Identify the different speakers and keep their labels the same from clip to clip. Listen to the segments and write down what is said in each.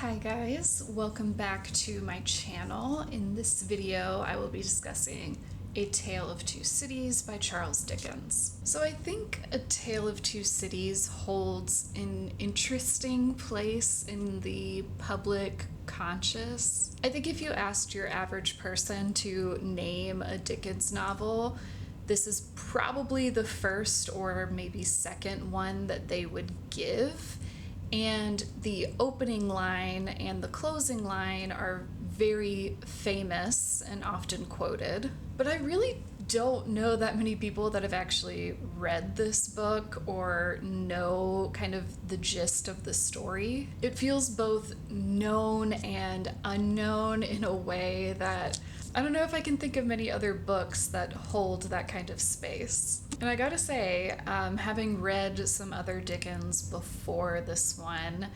Speaker 1: Hi guys, welcome back to my channel. In this video, I will be discussing A Tale of Two Cities by Charles Dickens. So I think A Tale of Two Cities holds an interesting place in the public conscious. I think if you asked your average person to name a Dickens novel, this is probably the first or maybe second one that they would give. And the opening line and the closing line are very famous and often quoted. But I really don't know that many people that have actually read this book or know kind of the gist of the story. It feels both known and unknown in a way that I don't know if I can think of many other books that hold that kind of space. And I gotta say, having read some other Dickens before this one,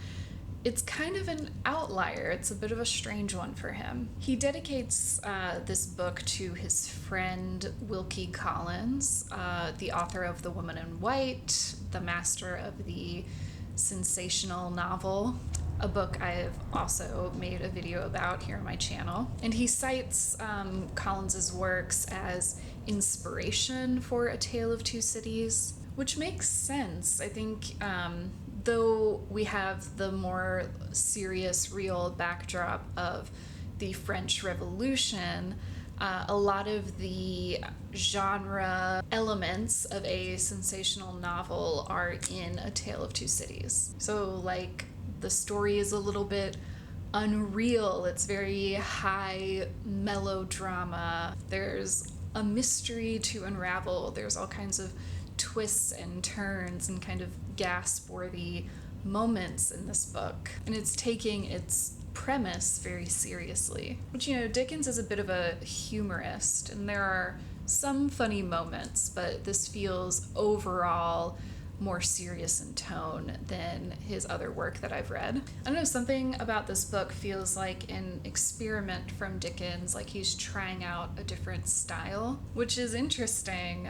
Speaker 1: it's kind of an outlier. It's a bit of a strange one for him. He dedicates this book to his friend Wilkie Collins, the author of The Woman in White, the master of the sensational novel, a book I've also made a video about here on my channel. And he cites Collins's works as inspiration for A Tale of Two Cities, which makes sense. I think though we have the more serious, real backdrop of the French Revolution, a lot of the genre elements of a sensational novel are in A Tale of Two Cities. So like the story is a little bit unreal. It's very high melodrama. There's a mystery to unravel. There's all kinds of twists and turns and kind of gasp-worthy moments in this book. And it's taking its premise very seriously. But Dickens is a bit of a humorist, and there are some funny moments, but this feels overall more serious in tone than his other work that I've read. I don't know, something about this book feels like an experiment from Dickens, like he's trying out a different style, which is interesting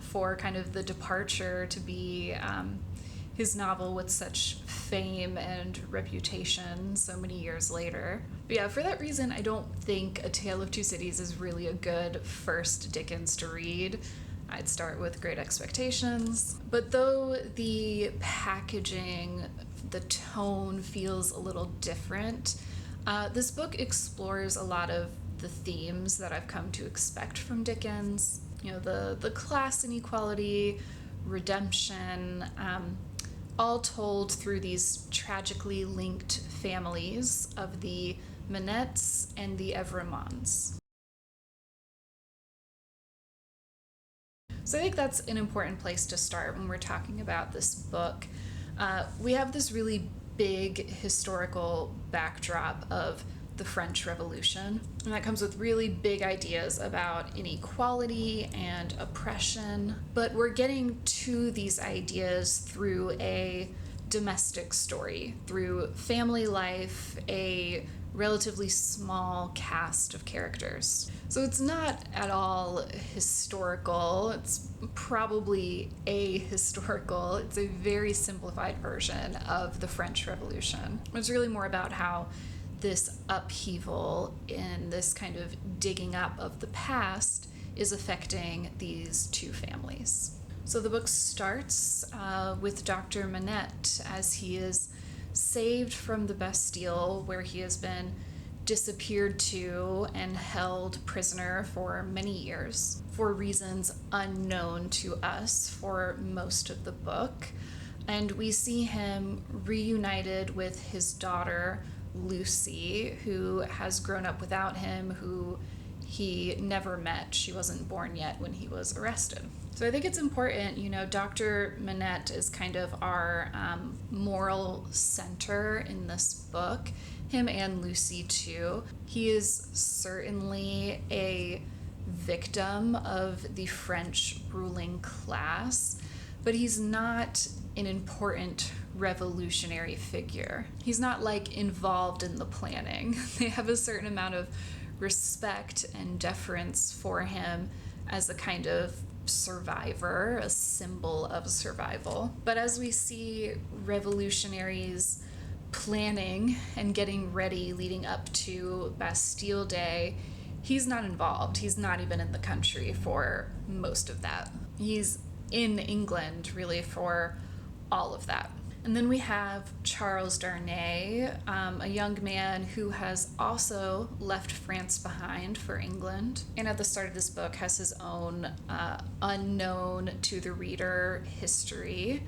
Speaker 1: for kind of the departure to be his novel with such fame and reputation so many years later. But yeah, for that reason, I don't think A Tale of Two Cities is really a good first Dickens to read. I'd start with Great Expectations. But though the packaging, the tone feels a little different, this book explores a lot of the themes that I've come to expect from Dickens. The class inequality, redemption, all told through these tragically linked families of the Manettes and the Evremonds. So I think that's an important place to start when we're talking about this book. We have this really big historical backdrop of the French Revolution, and that comes with really big ideas about inequality and oppression. But we're getting to these ideas through a domestic story, through family life, a relatively small cast of characters. So it's not at all historical. It's probably ahistorical. It's a very simplified version of the French Revolution. It's really more about how this upheaval and this kind of digging up of the past is affecting these two families. So the book starts with Dr. Manette as he is saved from the Bastille, where he has been disappeared to and held prisoner for many years for reasons unknown to us for most of the book. And we see him reunited with his daughter, Lucy, who has grown up without him, who he never met. She wasn't born yet when he was arrested. So I think it's important, Dr. Manette is kind of our moral center in this book, him and Lucy too. He is certainly a victim of the French ruling class, but he's not an important revolutionary figure. He's not involved in the planning. They have a certain amount of respect and deference for him as a kind of survivor, a symbol of survival. But as we see revolutionaries planning and getting ready leading up to Bastille Day, he's not involved. He's not even in the country for most of that. He's in England really for all of that. And then we have Charles Darnay, a young man who has also left France behind for England. And at the start of this book has his own unknown to the reader history.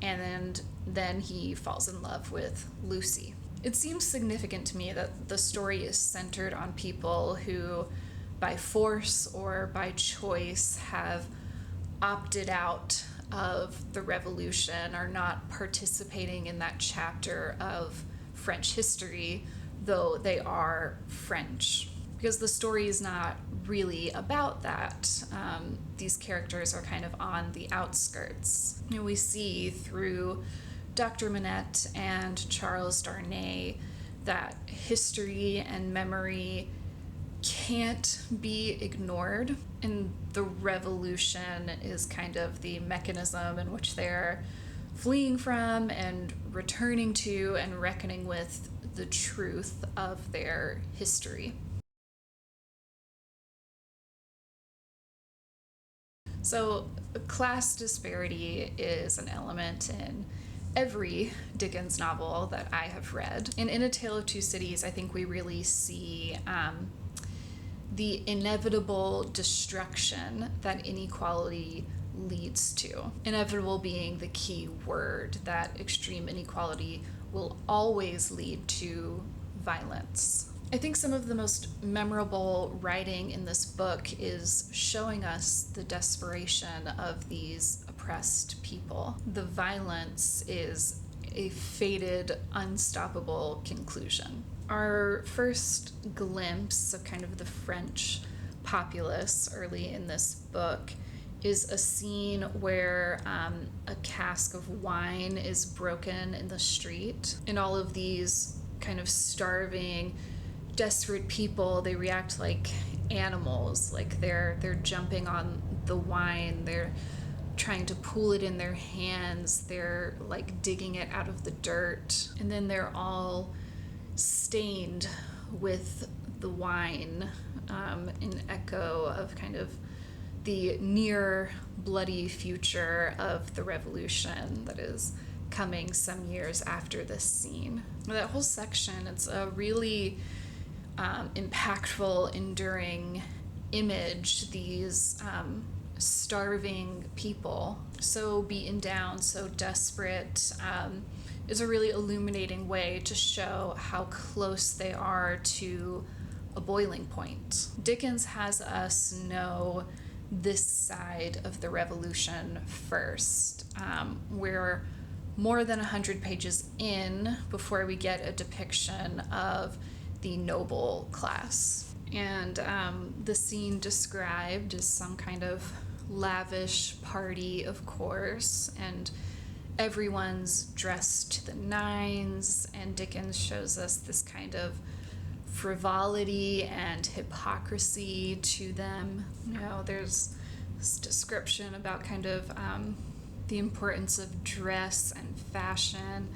Speaker 1: And then he falls in love with Lucy. It seems significant to me that the story is centered on people who, by force or by choice, have opted out of the revolution, are not participating in that chapter of French history, though they are French. Because the story is not really about that. These characters are kind of on the outskirts. You know, we see through Dr. Manette and Charles Darnay that history and memory can't be ignored, and the revolution is kind of the mechanism in which they're fleeing from and returning to and reckoning with the truth of their history. So class disparity is an element in every Dickens novel that I have read. And in A Tale of Two Cities, I think we really see the inevitable destruction that inequality leads to. Inevitable being the key word, that extreme inequality will always lead to violence. I think some of the most memorable writing in this book is showing us the desperation of these oppressed people. The violence is a fated, unstoppable conclusion. Our first glimpse of kind of the French populace early in this book is a scene where a cask of wine is broken in the street, and all of these kind of starving, desperate people, they react like animals, like they're jumping on the wine, they're trying to pull it in their hands, they're like digging it out of the dirt, and then they're all stained with the wine, an echo of kind of the near bloody future of the revolution that is coming some years after this scene. That whole section, it's a really impactful, enduring image. These starving people, so beaten down, so desperate, is a really illuminating way to show how close they are to a boiling point. Dickens has us know this side of the revolution first. We're more than 100 pages in before we get a depiction of the noble class. And the scene described is some kind of lavish party, of course, and everyone's dressed to the nines, and Dickens shows us this kind of frivolity and hypocrisy to them. You know, there's this description about kind of the importance of dress and fashion,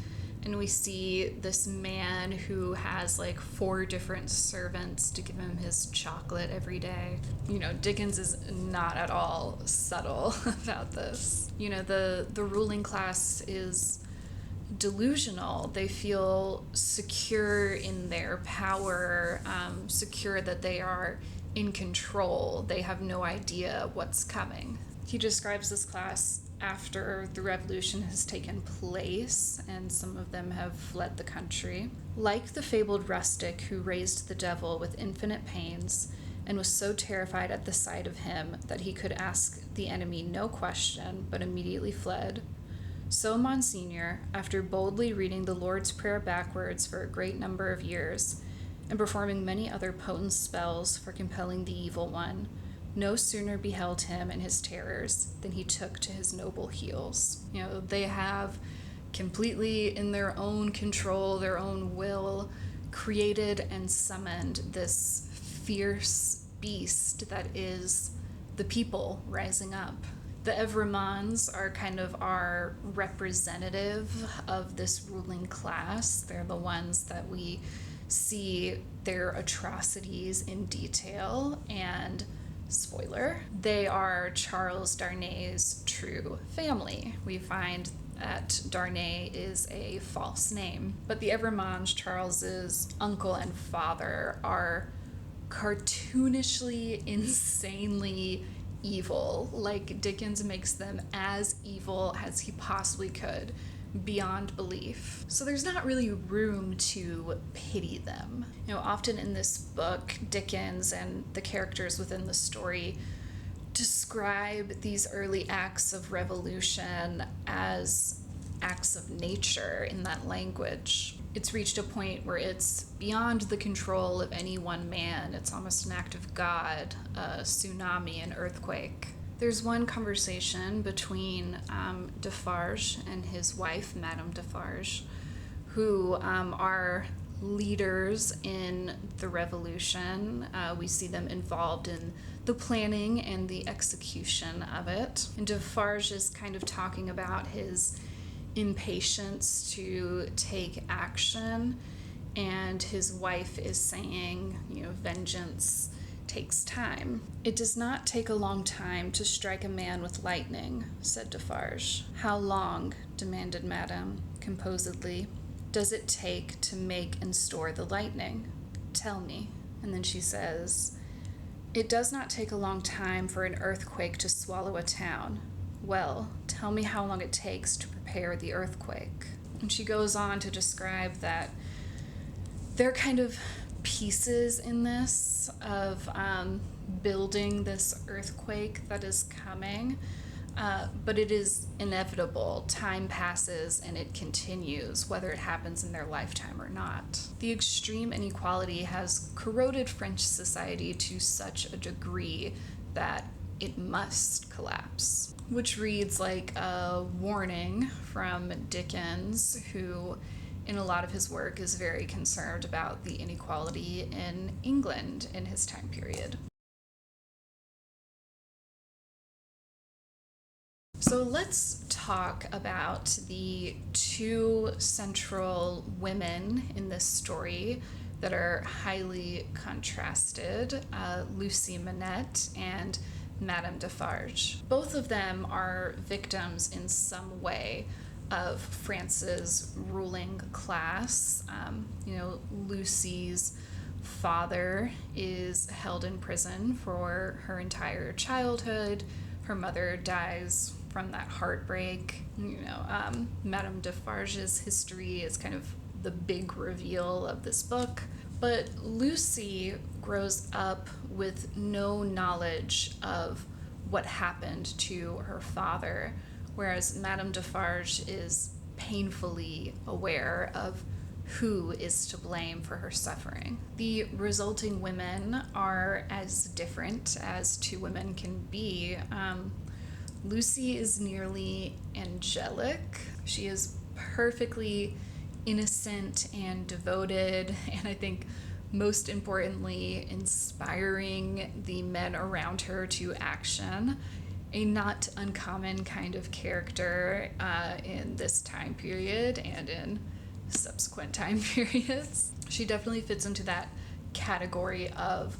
Speaker 1: and we see this man who has like 4 different servants to give him his chocolate every day. You know, Dickens is not at all subtle about this. You know, the ruling class is delusional. They feel secure in their power, secure that they are in control. They have no idea what's coming. He describes this class after the revolution has taken place and some of them have fled the country. Like the fabled rustic who raised the devil with infinite pains and was so terrified at the sight of him that he could ask the enemy no question but immediately fled, so Monsignor, after boldly reading the Lord's Prayer backwards for a great number of years and performing many other potent spells for compelling the evil one, no sooner beheld him and his terrors than he took to his noble heels. You know, they have completely in their own control, their own will, created and summoned this fierce beast that is the people rising up. The Evremonds are kind of our representative of this ruling class. They're the ones that we see their atrocities in detail, and spoiler, they are Charles Darnay's true family. We find that Darnay is a false name, but the Evremonds, Charles's uncle and father, are cartoonishly, insanely evil. Like, Dickens makes them as evil as he possibly could, beyond belief. So there's not really room to pity them. You know, often in this book, Dickens and the characters within the story describe these early acts of revolution as acts of nature in that language. It's reached a point where it's beyond the control of any one man. It's almost an act of God, a tsunami, an earthquake. There's one conversation between Defarge and his wife, Madame Defarge, who are leaders in the revolution. We see them involved in the planning and the execution of it. And Defarge is kind of talking about his impatience to take action, and his wife is saying, you know, vengeance takes time. It does not take a long time to strike a man with lightning, said Defarge. How long, demanded Madame, composedly, does it take to make and store the lightning? Tell me. And then she says, it does not take a long time for an earthquake to swallow a town. Well, tell me how long it takes to prepare the earthquake. And she goes on to describe that they're kind of pieces in this of building this earthquake that is coming, but it is inevitable. Time passes and it continues, whether it happens in their lifetime or not. The extreme inequality has corroded French society to such a degree that it must collapse, which reads like a warning from Dickens, who in a lot of his work is very concerned about the inequality in England in his time period. So let's talk about the two central women in this story that are highly contrasted, Lucy Manette and Madame Defarge. Both of them are victims in some way of France's ruling class. Lucy's father is held in prison for her entire childhood. Her mother dies from that heartbreak. Madame Defarge's history is kind of the big reveal of this book. But Lucy grows up with no knowledge of what happened to her father, whereas Madame Defarge is painfully aware of who is to blame for her suffering. The resulting women are as different as two women can be. Lucy is nearly angelic. She is perfectly innocent and devoted, and I think most importantly, inspiring the men around her to action. A not uncommon kind of character in this time period and in subsequent time periods. She definitely fits into that category of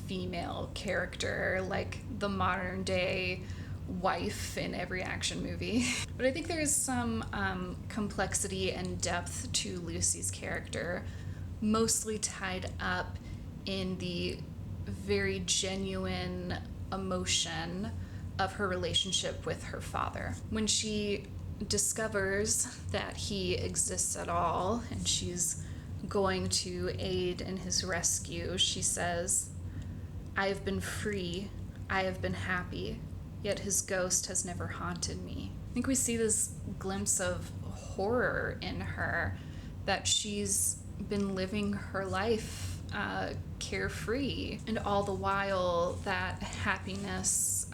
Speaker 1: female character, like the modern day wife in every action movie. But I think there is some complexity and depth to Lucy's character, mostly tied up in the very genuine emotion of her relationship with her father. When she discovers that he exists at all and she's going to aid in his rescue, she says, "I have been free, I have been happy, yet his ghost has never haunted me." I think we see this glimpse of horror in her, that she's been living her life carefree, and all the while that happiness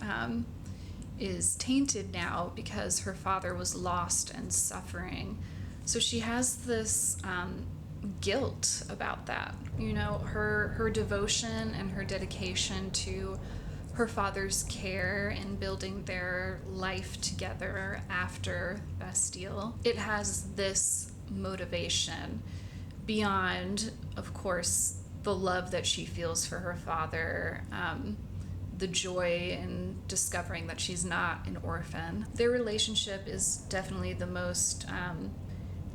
Speaker 1: is tainted now because her father was lost and suffering. So she has this guilt about that. Her devotion and her dedication to her father's care in building their life together after Bastille. It has this motivation beyond, of course, the love that she feels for her father, the joy in discovering that she's not an orphan. Their relationship is definitely the most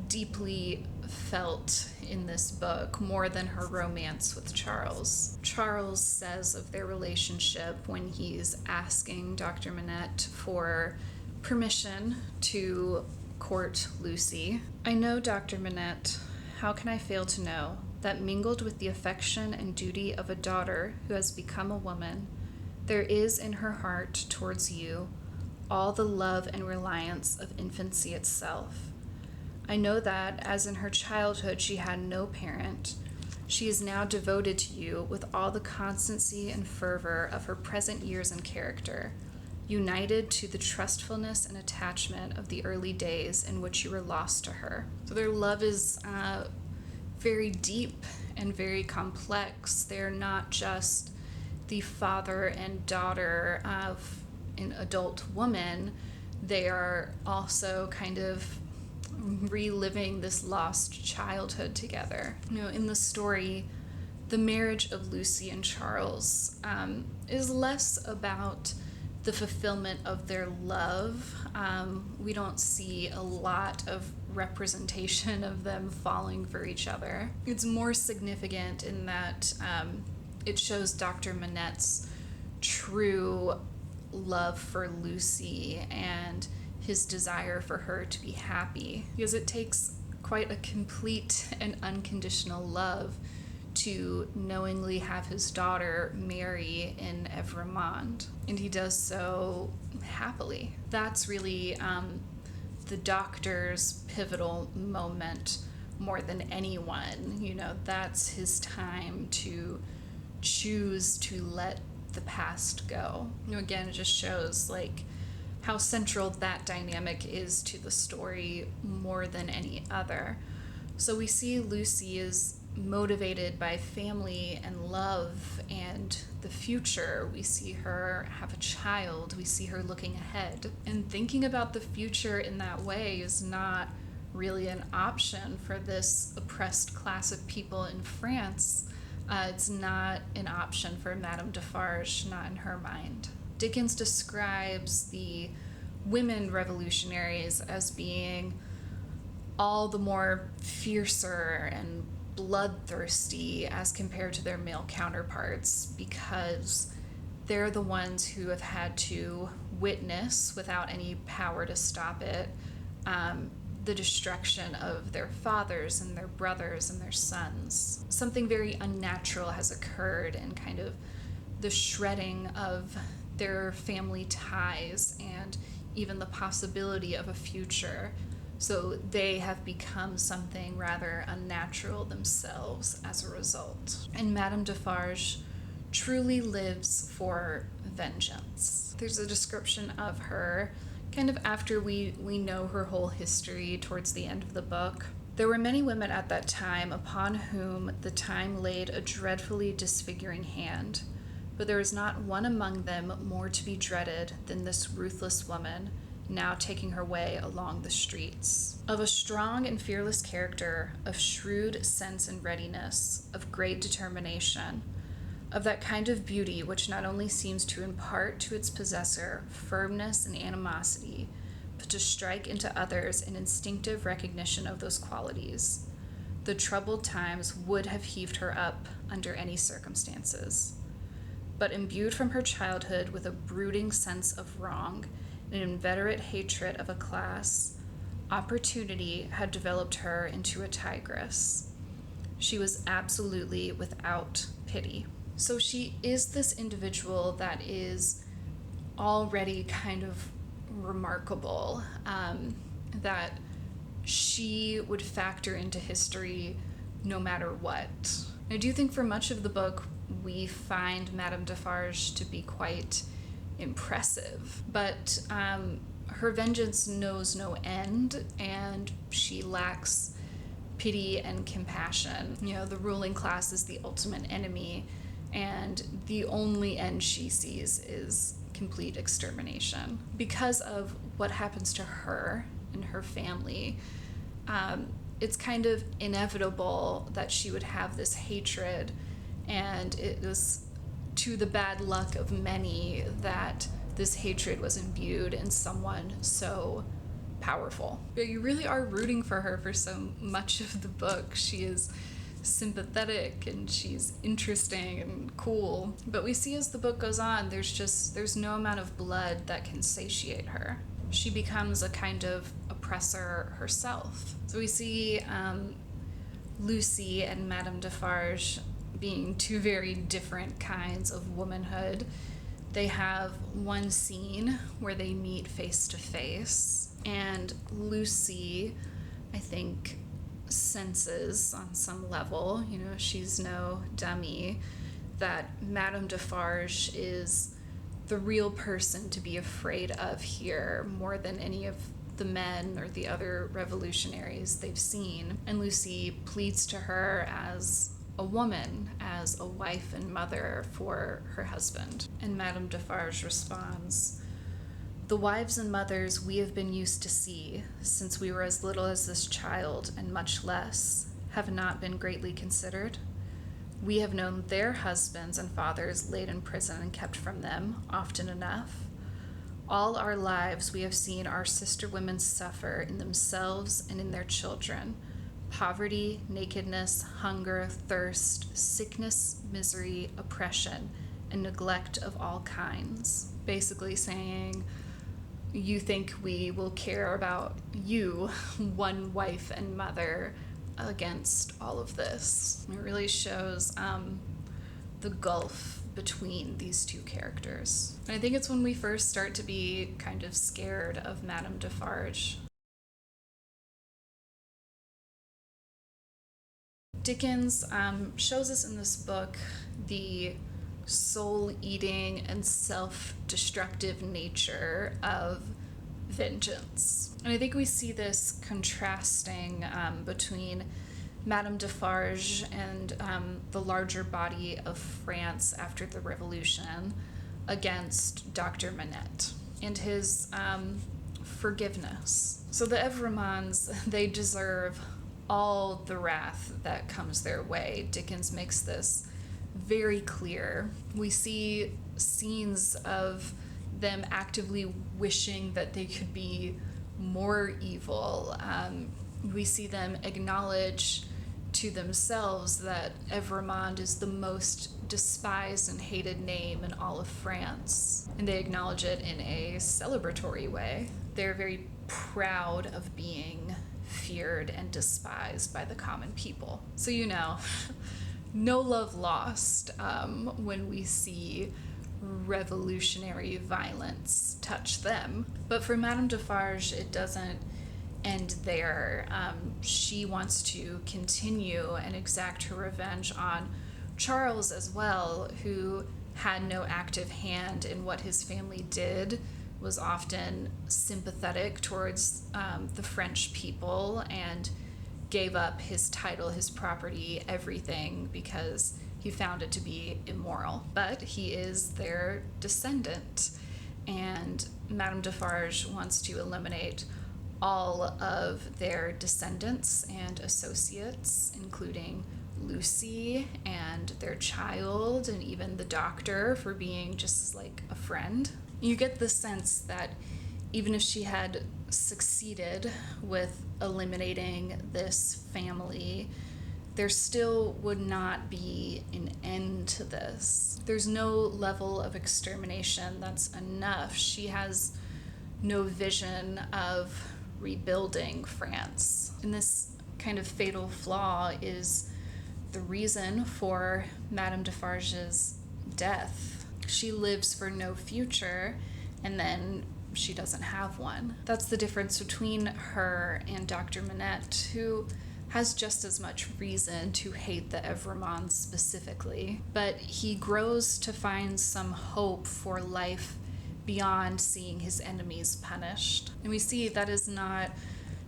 Speaker 1: deeply felt in this book, more than her romance with Charles. Charles says of their relationship when he's asking Dr. Manette for permission to court Lucy, "I know, Dr. Manette, how can I fail to know that mingled with the affection and duty of a daughter who has become a woman, there is in her heart towards you all the love and reliance of infancy itself. I know that, as in her childhood she had no parent, she is now devoted to you with all the constancy and fervor of her present years and character, united to the trustfulness and attachment of the early days in which you were lost to her." So their love is very deep and very complex. They're not just the father and daughter of an adult woman. They are also kind of reliving this lost childhood together. In the story, the marriage of Lucy and Charles is less about the fulfillment of their love. We don't see a lot of representation of them falling for each other. It's more significant in that it shows Dr. Manette's true love for Lucy and his desire for her to be happy, because it takes quite a complete and unconditional love to knowingly have his daughter marry in Evremond, and he does so happily. That's really the doctor's pivotal moment more than anyone. That's his time to choose to let the past go. Again, it just shows how central that dynamic is to the story more than any other. So we see Lucy is motivated by family and love and the future. We see her have a child. We see her looking ahead. And thinking about the future in that way is not really an option for this oppressed class of people in France. It's not an option for Madame Defarge, not in her mind. Dickens describes the women revolutionaries as being all the more fiercer and bloodthirsty as compared to their male counterparts, because they're the ones who have had to witness, without any power to stop it, the destruction of their fathers and their brothers and their sons. Something very unnatural has occurred in kind of the shredding of their family ties and even the possibility of a future. So they have become something rather unnatural themselves as a result. And Madame Defarge truly lives for vengeance. There's a description of her kind of after we know her whole history towards the end of the book. "There were many women at that time upon whom the time laid a dreadfully disfiguring hand, but there is not one among them more to be dreaded than this ruthless woman, now taking her way along the streets. Of a strong and fearless character, of shrewd sense and readiness, of great determination, of that kind of beauty which not only seems to impart to its possessor firmness and animosity, but to strike into others an instinctive recognition of those qualities. The troubled times would have heaved her up under any circumstances. But imbued from her childhood with a brooding sense of wrong, an inveterate hatred of a class, opportunity had developed her into a tigress. She was absolutely without pity." So she is this individual that is already kind of remarkable, that she would factor into history no matter what. I do think for much of the book we find Madame Defarge to be quite impressive, but her vengeance knows no end, and she lacks pity and compassion. The ruling class is the ultimate enemy, and the only end she sees is complete extermination. Because of what happens to her and her family, it's kind of inevitable that she would have this hatred, and it was to the bad luck of many that this hatred was imbued in someone so powerful. But you really are rooting for her for so much of the book. She is sympathetic and she's interesting and cool. But we see as the book goes on, there's no amount of blood that can satiate her. She becomes a kind of oppressor herself. So we see Lucy and Madame Defarge being two very different kinds of womanhood. They have one scene where they meet face to face, and Lucy, I think, senses on some level, she's no dummy, that Madame Defarge is the real person to be afraid of here, more than any of the men or the other revolutionaries they've seen. And Lucy pleads to her as a woman, as a wife and mother for her husband. And Madame Defarge responds, "The wives and mothers we have been used to see, since we were as little as this child, and much less, have not been greatly considered. We have known their husbands and fathers laid in prison and kept from them, often enough. All our lives we have seen our sister women suffer in themselves and in their children, poverty, nakedness, hunger, thirst, sickness, misery, oppression, and neglect of all kinds." Basically saying, you think we will care about you, one wife and mother, against all of this. It really shows the gulf between these two characters. And I think it's when we first start to be kind of scared of Madame Defarge. Dickens shows us in this book the soul-eating and self-destructive nature of vengeance. And I think we see this contrasting between Madame Defarge and the larger body of France after the Revolution against Dr. Manette and his forgiveness. So the Evremonds, they deserve all the wrath that comes their way. Dickens makes this very clear. We see scenes of them actively wishing that they could be more evil. We see them acknowledge to themselves that Evremond is the most despised and hated name in all of France. And they acknowledge it in a celebratory way. They're very proud of being feared and despised by the common people. So no love lost when we see revolutionary violence touch them. But for Madame Defarge, it doesn't end there. She wants to continue and exact her revenge on Charles as well, who had no active hand in what his family did, was often sympathetic towards the French people, and gave up his title, his property, everything, because he found it to be immoral. But he is their descendant, and Madame Defarge wants to eliminate all of their descendants and associates, including Lucy and their child, and even the doctor for being just like a friend. You get the sense that even if she had succeeded with eliminating this family, there still would not be an end to this. There's no level of extermination that's enough. She has no vision of rebuilding France. And this kind of fatal flaw is the reason for Madame Defarge's death. She lives for no future, and then she doesn't have one. That's the difference between her and Dr. Manette, who has just as much reason to hate the Evremonds specifically, but he grows to find some hope for life beyond seeing his enemies punished. And we see that is not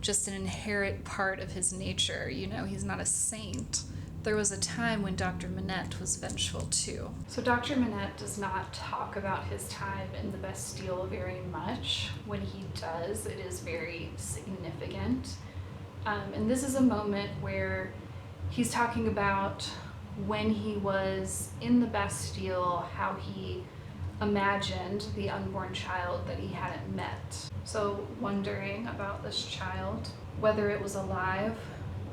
Speaker 1: just an inherent part of his nature. He's not a saint. there was a time when Dr. Manette was vengeful too. So Dr. Manette does not talk about his time in the Bastille very much. When he does, it is very significant. And this is a moment where he's talking about when he was in the Bastille, how he imagined the unborn child that he hadn't met. So wondering about this child, whether it was alive,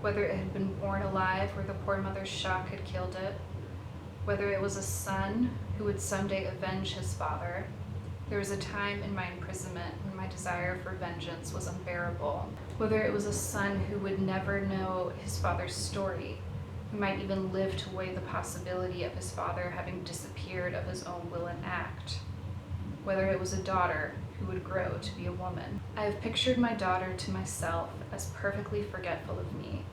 Speaker 1: whether it had been born alive or the poor mother's shock had killed it, whether it was a son who would someday avenge his father. There was a time in my imprisonment when my desire for vengeance was unbearable. Whether it was a son who would never know his father's story, who might even live to weigh the possibility of his father having disappeared of his own will and act. Whether it was a daughter who would grow to be a woman. I have pictured my daughter to myself as perfectly forgetful of me,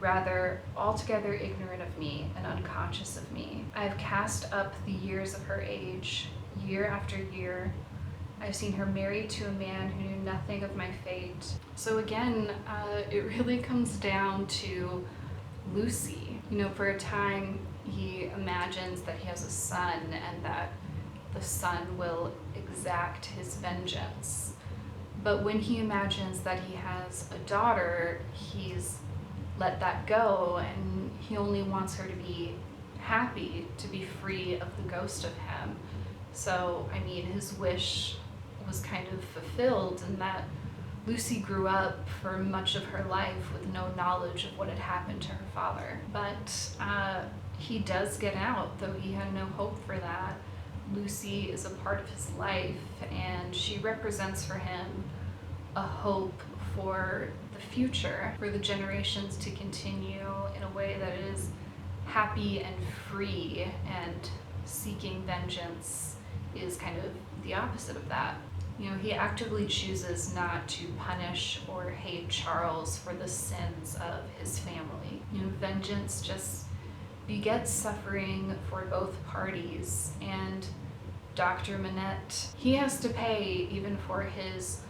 Speaker 1: rather altogether ignorant of me and unconscious of me. I have cast up the years of her age, year after year. I've seen her married to a man who knew nothing of my fate. So again, it really comes down to Lucy. You know, for a time, he imagines that he has a son and that the son will exact his vengeance. But when he imagines that he has a daughter, he's let that go, and he only wants her to be happy, to be free of the ghost of him. So, I mean, his wish was kind of fulfilled in that Lucy grew up for much of her life with no knowledge of what had happened to her father. But he does get out, though he had no hope for that. Lucy is a part of his life, and she represents for him a hope for the future, for the generations to continue in a way that is happy and free, and seeking vengeance is kind of the opposite of that. You know, he actively chooses not to punish or hate Charles for the sins of his family. You know, vengeance just begets suffering for both parties, and Dr. Manette, he has to pay even for his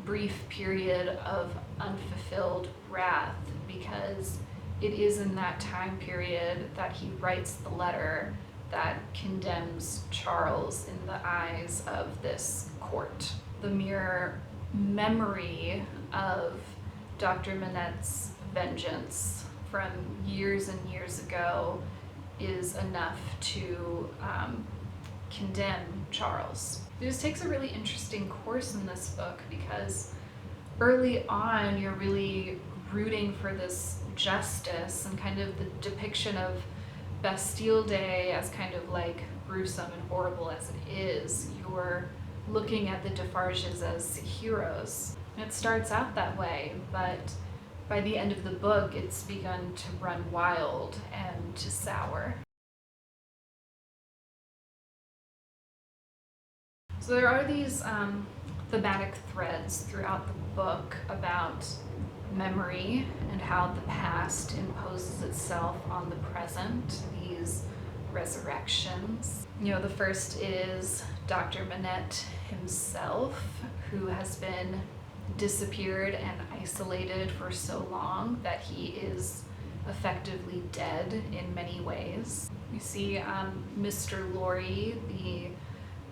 Speaker 1: brief period of unfulfilled wrath, because it is in that time period that he writes the letter that condemns Charles in the eyes of this court. The mere memory of Dr. Manette's vengeance from years and years ago is enough to condemn Charles. It just takes a really interesting course in this book, because early on you're really rooting for this justice and kind of the depiction of Bastille Day as kind of like gruesome and horrible as it is. You're looking at the Defarges as heroes. And it starts out that way, but by the end of the book it's begun to run wild and to sour. So there are these thematic threads throughout the book about memory and how the past imposes itself on the present, these resurrections. You know, the first is Dr. Manette himself, who has been disappeared and isolated for so long that he is effectively dead in many ways. You see Mr. Laurie, the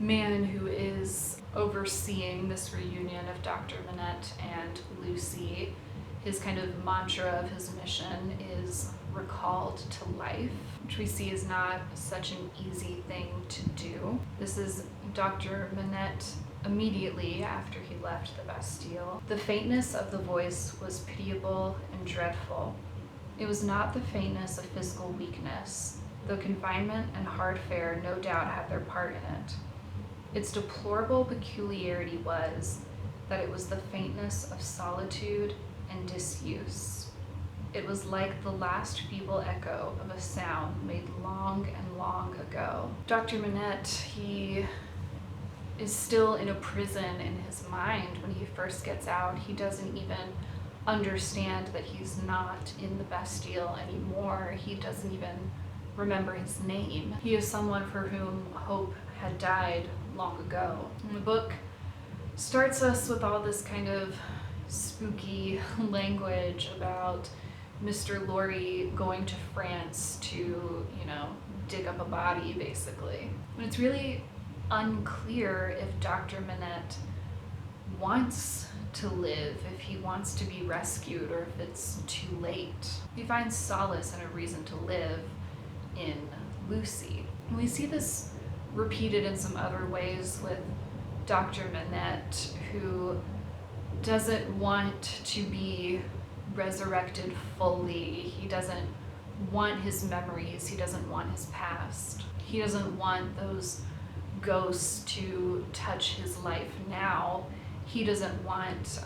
Speaker 1: man who is overseeing this reunion of Dr. Manette and Lucy. His kind of mantra of his mission is recalled to life, which we see is not such an easy thing to do. This is Dr. Manette immediately after he left the Bastille. The faintness of the voice was pitiable and dreadful. It was not the faintness of physical weakness, though confinement and hard fare no doubt had their part in it. Its deplorable peculiarity was that it was the faintness of solitude and disuse. It was like the last feeble echo of a sound made long and long ago. Dr. Manette, he is still in a prison in his mind when he first gets out. He doesn't even understand that he's not in the Bastille anymore. He doesn't even remember his name. He is someone for whom hope had died long ago. And the book starts us with all this kind of spooky language about Mr. Lorry going to France to, dig up a body, basically. And it's really unclear if Dr. Manette wants to live, if he wants to be rescued, or if it's too late. He finds solace and a reason to live in Lucy. And we see this repeated in some other ways with Dr. Manette, who doesn't want to be resurrected fully. He doesn't want his memories. He doesn't want his past. He doesn't want those ghosts to touch his life now. He doesn't want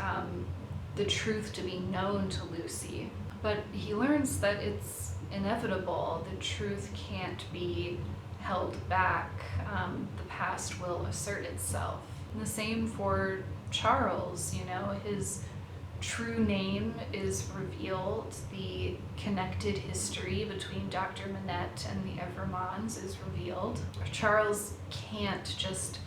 Speaker 1: the truth to be known to Lucy. But he learns that it's inevitable. The truth can't be held back. The past will assert itself. And the same for Charles. His true name is revealed. The connected history between Dr. Manette and the Evermonds is revealed. Charles can't just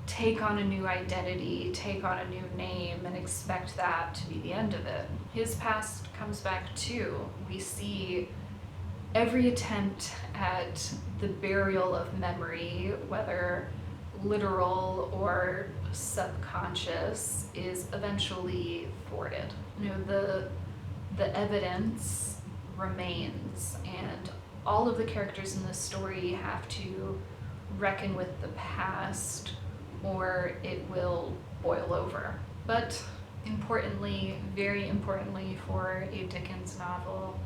Speaker 1: take on a new identity, take on a new name, and expect that to be the end of it. His past comes back too. We see every attempt at the burial of memory, whether literal or subconscious, is eventually thwarted. The evidence remains, and all of the characters in this story have to reckon with the past, or it will boil over. But importantly, very importantly for a Dickens novel,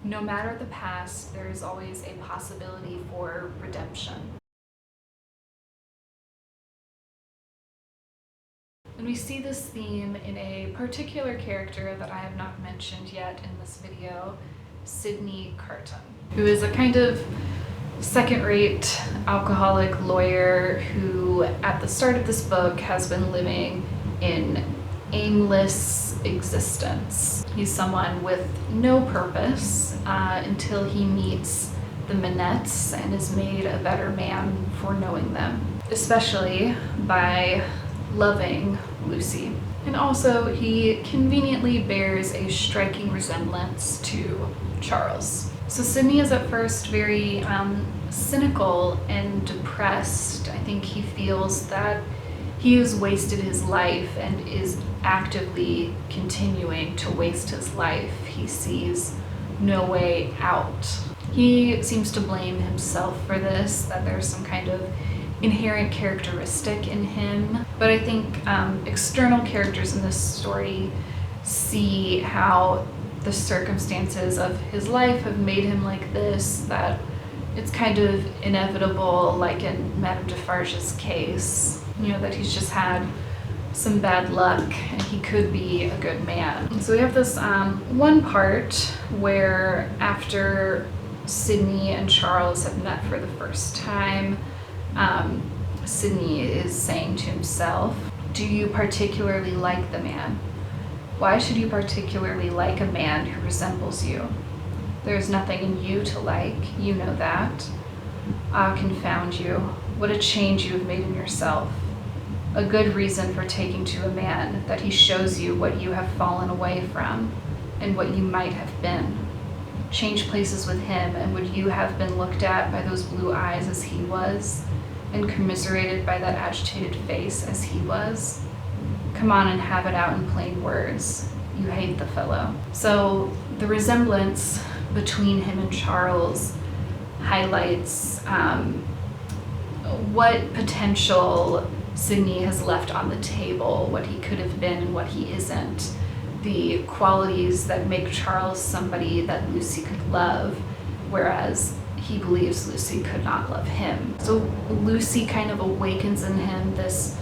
Speaker 1: no matter the past, there is always a possibility for redemption. And we see this theme in a particular character that I have not mentioned yet in this video, Sidney Carton, who is a kind of second-rate alcoholic lawyer who, at the start of this book, has been living in aimless existence. He's someone with no purpose until he meets the Manettes and is made a better man for knowing them, especially by loving Lucy. And also, he conveniently bears a striking resemblance to Charles. So Sidney is at first very cynical and depressed. I think he feels that he has wasted his life and is actively continuing to waste his life. He sees no way out. He seems to blame himself for this, that there's some kind of inherent characteristic in him. But I think external characters in this story see how the circumstances of his life have made him like this, that it's kind of inevitable, like in Madame Defarge's case, that he's just had some bad luck and he could be a good man. And so we have this one part where, after Sidney and Charles have met for the first time, Sidney is saying to himself, "Do you particularly like the man? Why should you particularly like a man who resembles you? There is nothing in you to like, you know that. Ah, confound you, what a change you have made in yourself. A good reason for taking to a man, that he shows you what you have fallen away from, and what you might have been. Change places with him, and would you have been looked at by those blue eyes as he was, and commiserated by that agitated face as he was? Come on and have it out in plain words. You hate the fellow." So the resemblance between him and Charles highlights what potential Sidney has left on the table, what he could have been and what he isn't, the qualities that make Charles somebody that Lucy could love, whereas he believes Lucy could not love him. So Lucy kind of awakens in him this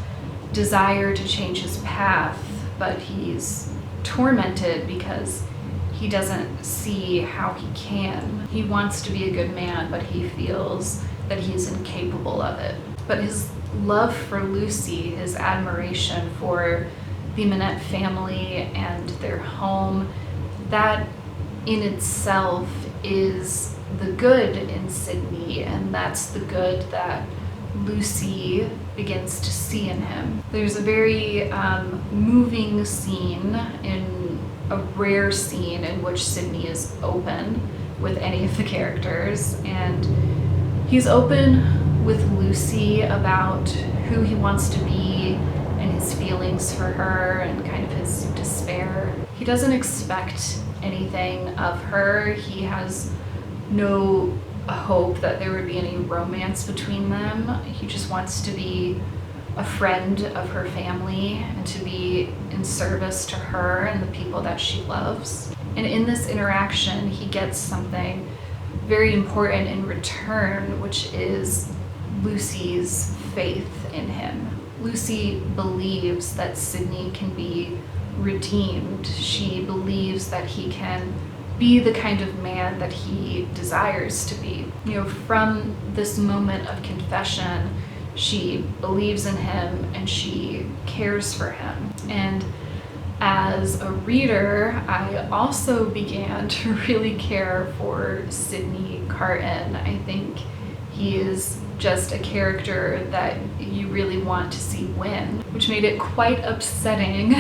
Speaker 1: desire to change his path, but he's tormented because he doesn't see how he can. He wants to be a good man, but he feels that he's incapable of it. But his love for Lucy, his admiration for the Manette family and their home, that in itself is the good in Sidney, and that's the good that Lucy begins to see in him. There's a very moving scene, in a rare scene in which Sidney is open with any of the characters, and he's open with Lucy about who he wants to be and his feelings for her and kind of his despair. He doesn't expect anything of her. He has no hope that there would be any romance between them. He just wants to be a friend of her family and to be in service to her and the people that she loves. And in this interaction, he gets something very important in return, which is Lucy's faith in him. Lucy believes that Sidney can be redeemed. She believes that he can be the kind of man that he desires to be. From this moment of confession, she believes in him and she cares for him. And as a reader, I also began to really care for Sidney Carton. I think he is just a character that you really want to see win, which made it quite upsetting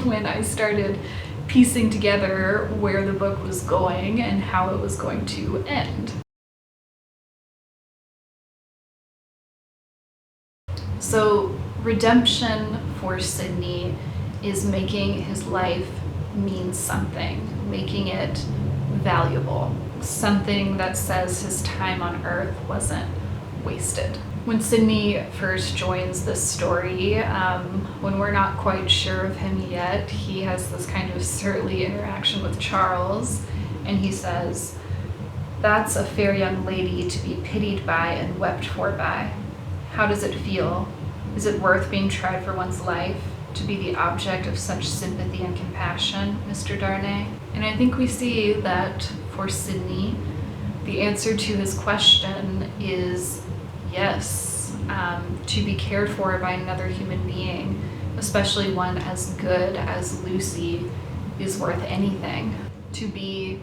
Speaker 1: when I started piecing together where the book was going and how it was going to end. So redemption for Sidney is making his life mean something, making it valuable, something that says his time on Earth wasn't wasted. When Sidney first joins this story, when we're not quite sure of him yet, he has this kind of surly interaction with Charles, and he says, "That's a fair young lady to be pitied by and wept for by. How does it feel? Is it worth being tried for one's life, to be the object of such sympathy and compassion, Mr. Darnay?" And I think we see that for Sidney, the answer to his question is yes. To be cared for by another human being, especially one as good as Lucy, is worth anything. To be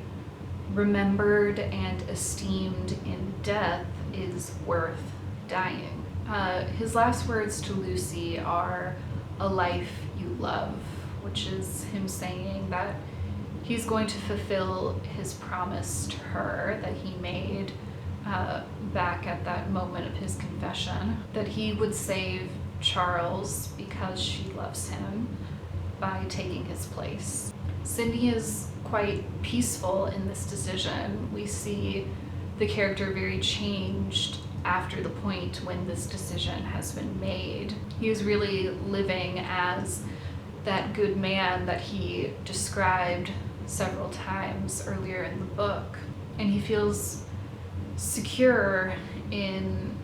Speaker 1: remembered and esteemed in death is worth dying. His last words to Lucy are, "A life you love," which is him saying that he's going to fulfill his promise to her that he made back at that moment of his confession, that he would save Charles because she loves him by taking his place. Sidney is quite peaceful in this decision. We see the character very changed after the point when this decision has been made. He is really living as that good man that he described several times earlier in the book. And he feels secure in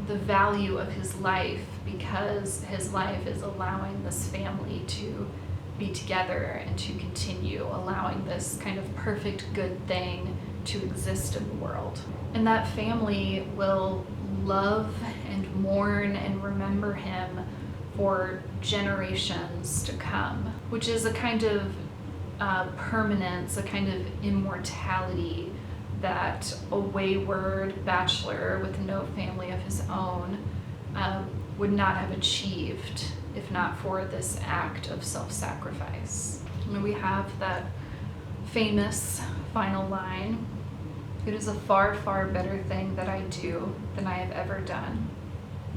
Speaker 1: the value of his life because his life is allowing this family to be together and to continue, allowing this kind of perfect good thing to exist in the world. And that family will love and mourn and remember him for generations to come, which is a kind of permanence, a kind of immortality that a wayward bachelor with no family of his own would not have achieved if not for this act of self-sacrifice. And we have that famous final line, "It is a far, far better thing that I do than I have ever done.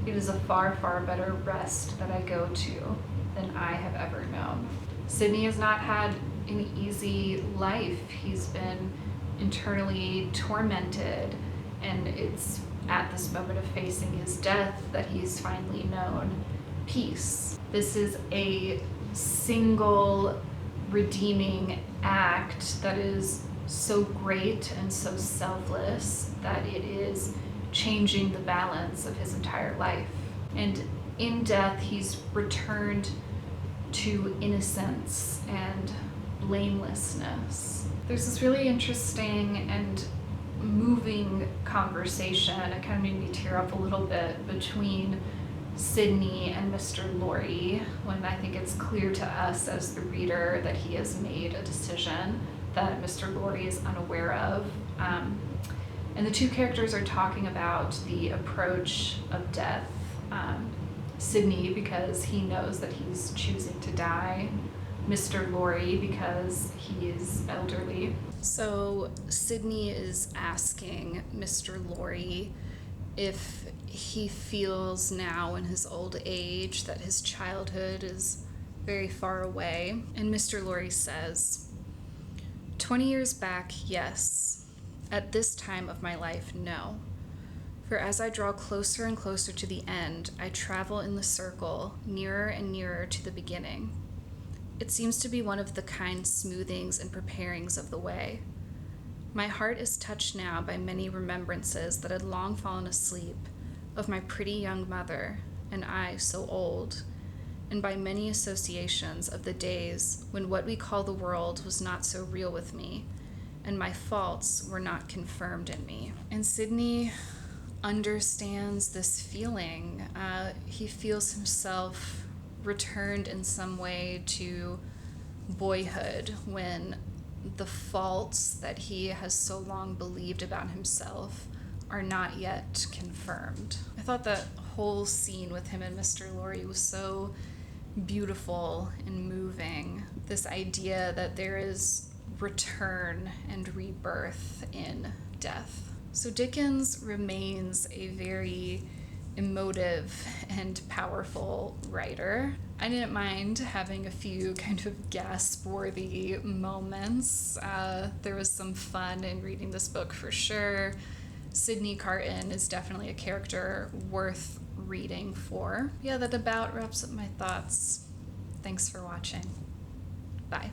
Speaker 1: It is a far, far better rest that I go to than I have ever known." Sidney has not had an easy life. He's been internally tormented, and it's at this moment of facing his death that he's finally known peace. This is a single redeeming act that is so great and so selfless that it is changing the balance of his entire life. And in death, he's returned to innocence and blamelessness. There's this really interesting and moving conversation, it kind of made me tear up a little bit, between Sidney and Mr. Lorry, when I think it's clear to us as the reader that he has made a decision that Mr. Lorry is unaware of. And the two characters are talking about the approach of death. Sidney, because he knows that he's choosing to die. Mr. Lorry, because he is elderly. So Sidney is asking Mr. Lorry if he feels now in his old age that his childhood is very far away. And Mr. Lorry says, 20 years back, yes. At this time of my life, no. For as I draw closer and closer to the end, I travel in the circle, nearer and nearer to the beginning. It seems to be one of the kind smoothings and preparings of the way. My heart is touched now by many remembrances that had long fallen asleep, of my pretty young mother, and I so old, and by many associations of the days when what we call the world was not so real with me, and my faults were not confirmed in me. And Sidney understands this feeling. He feels himself returned in some way to boyhood when the faults that he has so long believed about himself are not yet confirmed. I thought that whole scene with him and Mr. Lorry was so beautiful and moving. This idea that there is return and rebirth in death. So Dickens remains a very emotive and powerful writer. I didn't mind having a few kind of gasp-worthy moments. There was some fun in reading this book for sure. Sidney Carton is definitely a character worth reading for. Yeah, that about wraps up my thoughts. Thanks for watching. Bye.